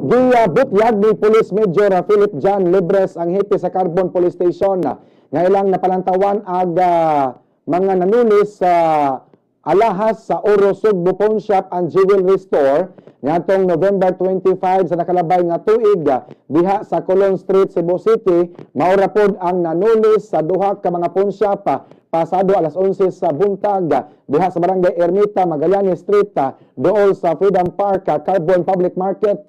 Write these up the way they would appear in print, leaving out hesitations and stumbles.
Gibutyag ni Police Major Philip John Libres ang hipi sa Carbon Police Station nga ilang napalantawan mga nanulis sa alahas sa Oro Sugbo Pawn Shop and Jewelry Store ngatong November 25 sa nakalabay nga tuig diha sa Colon Street, Cebu City. Maura pod ang nanulis sa duha ka mga pawn shop pasado alas 11 sa buntag diha sa Barangay Ermita, Magallanes Street, dool sa Freedom Park, Carbon Public Market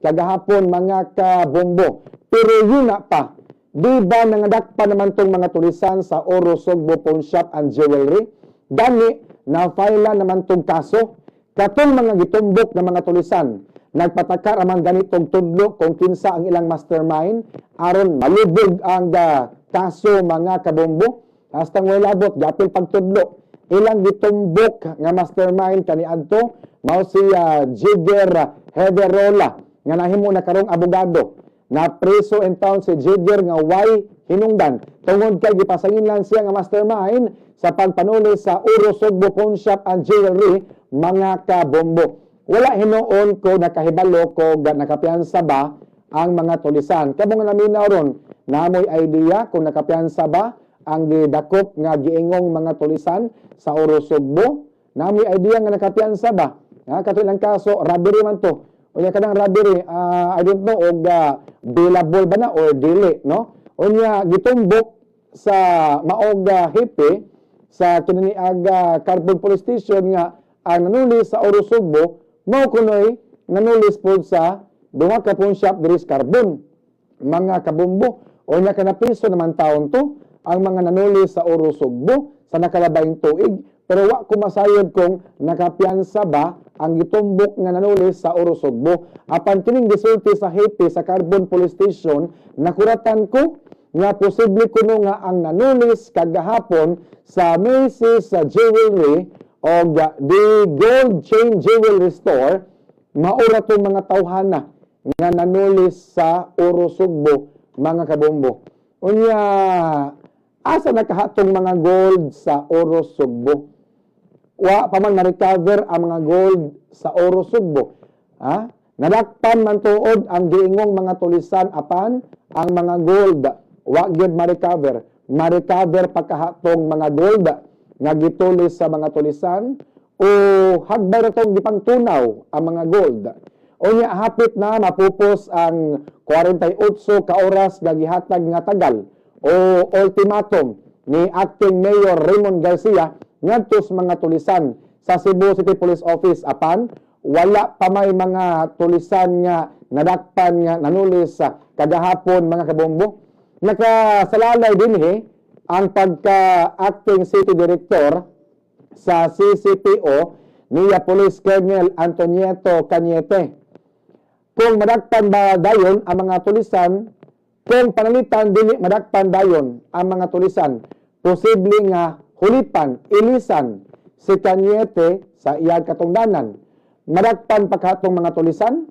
kagahapon mga kabombo. Pero yun na pa, di ba nangadakpa naman tong mga tulisan sa Oro Sugbo Pawn Shop and Jewelry? Dani na file naman tong kaso. Katong mga gitumbok na mga tulisan, nagpatakar amang ganitong tudlo kung kinsa ang ilang mastermind aron malubog ang kaso mga kabombo. Hasta ng labot, gapil pagtudlo. Ilang gitumbok nga mastermind kaniadto mao si Jigger Hederola nga nahimo na karong abogado. Na preso in town si Jigger nga way hinungdan tungod kay gipasanginlan siya nga mastermind sa pagpanuli sa Oro Sugbo Pawn Shop and Jewelry mga kabombo. Wala hinuon ko nakahibalo ko nakapiyansa ba ang mga tulisan. Kamo nga naminaw ron, namoy idea kung nakapiyansa ba ang gidakop nga giingong mga tulisan sa Oro Sugbo. Namoy idea nga nakapiyansa ba. Katulang kaso, robbery man to. Unya kanang robbery, I don't know, og billable ba na or dili, no? Unya gitumbok sa maog hipi sa kinaniag Carbon Police Station nga ang nanulis sa Oro Sugbo mao kunoy nanulis pod sa duha ka pawn shop diri sa Carbon mga kabombo. Unya kana piso naman taon to ang mga nanulis sa Oro Sugbo sa nakalabayng tuig, pero wa ko masayod kung nakapiyansa ba ang gitumbok nga nanulis sa Oro Sugbo. Apan kining gisulti sa hipi sa Carbon Police Station, nakuratan ko nga posible kuno nga ang nanulis kagahapon sa Macy's Jewelry o the Gold Chain Jewelry Store, maura tong mga tawhana nga nanulis sa Oro Sugbo mga kabombo. Unya, asa nakahatong mga gold sa Oro Sugbo? Wa pa man ma-recover ang mga gold sa Oro Sugbo. Nadakpan man tuod ang giingong mga tulisan apan ang mga gold wa gyud ma-recover. Ma-recover pagkahatong mga gold nga gitulis sa mga tulisan o hagbay ra tong gipangtunaw ang mga gold. Unya hapit na mapupos ang 48 ka oras nga gihatag nga tagal o ultimatum ni Acting Mayor Raymond Garcia ngadto sa mga tulisan sa Cebu City Police Office apan wala pa may mga tulisan nga nadakpan nga nanulis sa kagahapon mga kabombo. Nakasalalay dinhi ang pagka-acting city director sa CCPO niya Police Colonel Antonieto Cañete. Kung madakpan ba dayon ang mga tulisan, kung panalitan dili madakpan dayon ang mga tulisan, posible nga hulipan, ilisan si Cañete sa iyang katungdanan. Madakpan pagkatong mga tulisan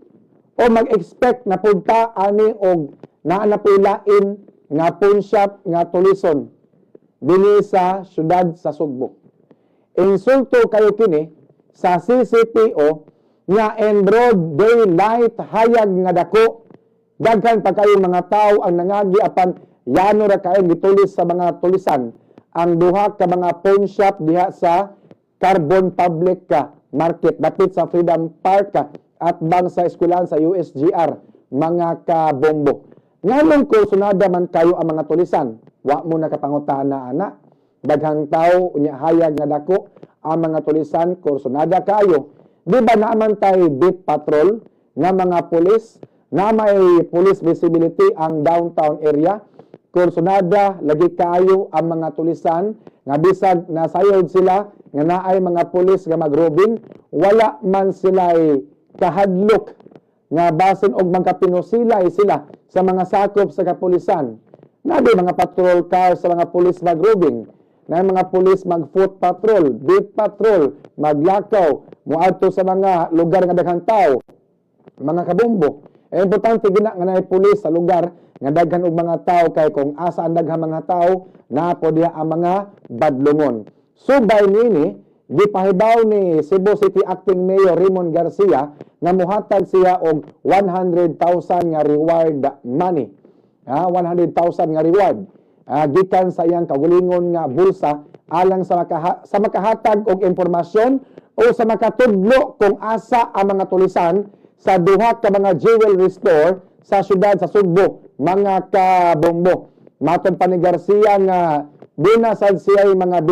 o mag-expect na punta ani og naanapilain nga pawn shop nga tulison dinhi sa syudad sa Sugbo. Insulto kayo kini sa CCPO nga in broad daylight hayag nga dako daghan pa kayo mga tao ang nangagi apan yano ra kayo gitulis sa mga tulisan ang duha ka mga pawn shop diha sa Carbon Public Market dapit sa Freedom Park at bang sa eskwelahan sa USGR mga kabombo. Nganong kursunada man kayo ang mga tulisan, wa mo nakapangutan na ana. Daghang tao unya hayag nga dako ang mga tulisan kursunada kayo. Di ba naman tayo beat patrol nga mga pulis na may police visibility ang downtown area? Kursunada lagi kayo ang mga tulisan nga bisag nasayod sila nga naay mga pulis nga magrobing, wala man sila kahadlok nga basin og magkapinusilay sila sa mga sakop sa kapulisan. Nabi mga patrol cars sa mga pulis magrobing, na mga pulis mag-foot patrol, beat patrol, maglakaw, muadto sa mga lugar nga daghang tao, mga kabombo. Importante gina nga naay pulis sa lugar nga daghan og mga tao kay kung asa ang daghang mga tao na po diha ang mga badlungon. So by nini gipahibaw ni Cebu City Acting Mayor Raymond Garcia nga muhatag siya og 100,000 nga reward money. 100,000 nga reward gikan sa iyang kaugalingon nga bulsa alang sa makahatag og impormasyon o sa makatudlo kung asa ang mga tulisan sa duha ka mga jewelry store sa syudad sa Sugbo, mga kabombo. Matod pa ni Garcia nga binasad siya yung mga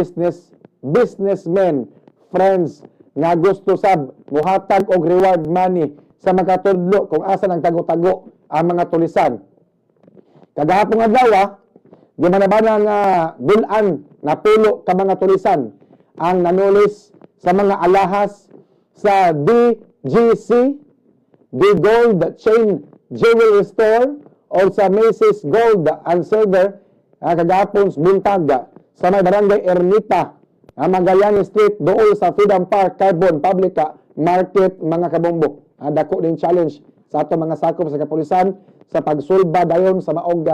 businessmen, friends nga gusto sab muhatag og reward money sa makatudlo kung asa nang tago-tago ang mga tulisan. Kagahapon adlaw, di manabana nga bulan na pulo ka mga tulisan ang nanulis sa mga alahas sa DGC, The Gold Chain Jewelry Store o sa Macy's Gold and Silver kagahapon buntag sa may barangay Ermita, Magallanes Street, dool sa Freedom Park, Carbon Public Market, mga kabombo. Dako din challenge sa ato mga sakop sa kapulisan sa pagsulba dayon sa maog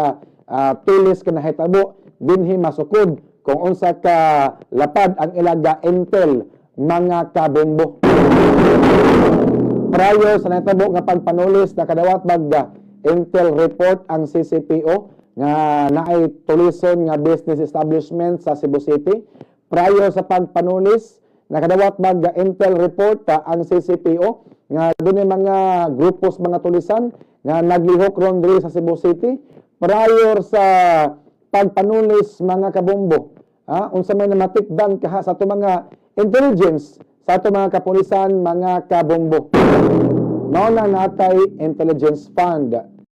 tulis kinahitabo dinhi masukod kung unsa ka lapad ang ilaga intel, mga kabombo. Prior sa natabo nga pagpanulis na kadawat bag intel report ang CCPO nga naay tulison nga business establishment sa Cebu City. Prior sa pagpanulis nakadawat bag intel report ang CCPO nga dunay mga grupos mga tulisan nga naglihok ron diri sa Cebu City. Prior sa pagpanulis, mga kabombo, unsa may namatikdan kaha sa ato mga intelligence, sa ato mga kapulisan, mga kabombo. Mao na natay intelligence fund